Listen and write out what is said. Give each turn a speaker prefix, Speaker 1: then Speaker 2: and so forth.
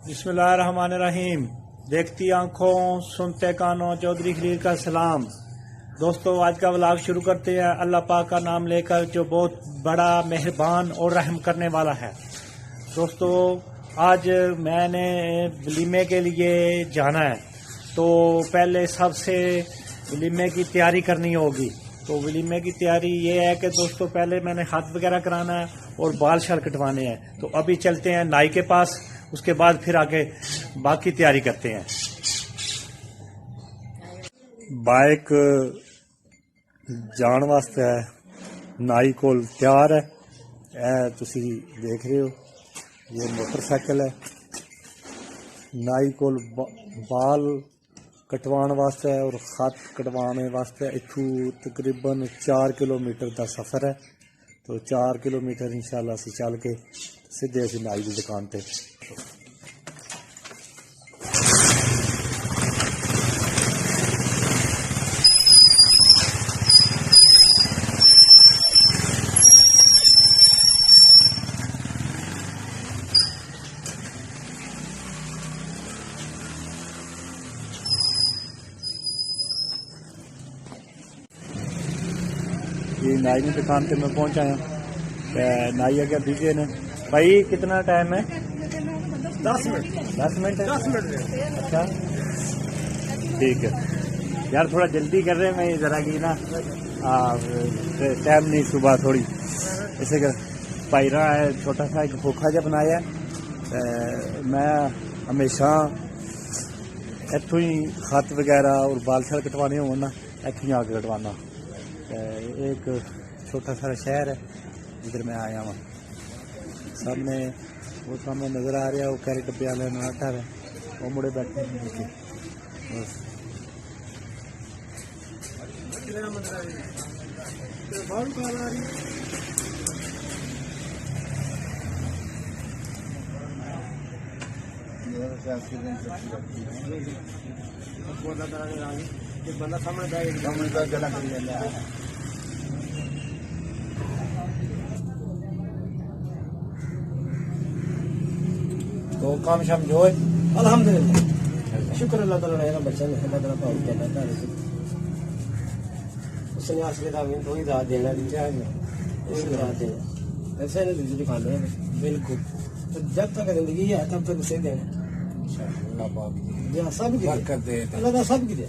Speaker 1: बिस्मिल्लाहिर्रहमानिर्रहीम। देखती आंखों सुनते कानों चौधरी खलील का सलाम। दोस्तों, आज का व्लॉग शुरू करते हैं अल्लाह पाक का नाम लेकर, जो बहुत बड़ा मेहरबान और रहम करने वाला है। दोस्तों, आज मैंने वलीमे के लिए जाना है, तो पहले सबसे वलीमे की तैयारी करनी होगी। तो वलीमे की तैयारी ये है कि दोस्तों, पहले मैंने हाथ वगैरह कराना है और बाल शाल कटवाने हैं। तो अभी चलते हैं नाई के पास, उसके बाद फिर आगे बाकी तैयारी करते हैं। बाइक जान वास्ते है नाई कोल तैयार है। तुसी देख रहे हो, ये मोटरसाइकिल है। नाई कोल बाल कटवाने वास्ते है और खत कटवाने वास्ते इथू तकरीबन 4 किलोमीटर का सफ़र है। तो 4 किलोमीटर इंशाल्लाह असी चल के सीधे असी नाई की दुकान पे। ये नाई की दुकान पे मैं पहुंचा हूँ। नाई अगर बिजी ने भाई, कितना टाइम है? 10 मिनट। 10 मिनट? अच्छा, ठीक है यार, थोड़ा जल्दी कर रहे हैं। मैं ज़रा की ना टाइम नहीं, सुबह थोड़ी इसे कर पाई रहा है। छोटा सा एक खोखा जहा बनाया है। मैं हमेशा इतों ही खत वगैरह और बाल शाल कटवाने हो ना, इतों ही आके कटवाना। एक छोटा सा शहर है जिधर मैं आया हूँ। सामने वो सामने नज़र आ रहा है, वो कैरेट डब्बे वाले नाटा है, वो मुड़े बैठे हैं नीचे। बस बंदा सामने तो काम शाम जो है अल्हम्दुलिल्लाह, शुक्र अल्लाह ताला रहेगा। बच्चा ने अल्लाह ताला पाउंड देना था, उसने आसरे का में थोड़ी रात देना दी जाएगा, एक रात देना ऐसे नहीं दूसरी खाने में बिल्कुल। तो जब तक जिंदगी है तब तक उसे देना। अल्लाह पाक जी सब की बरकत दे, अल्लाह ताला सब की दे।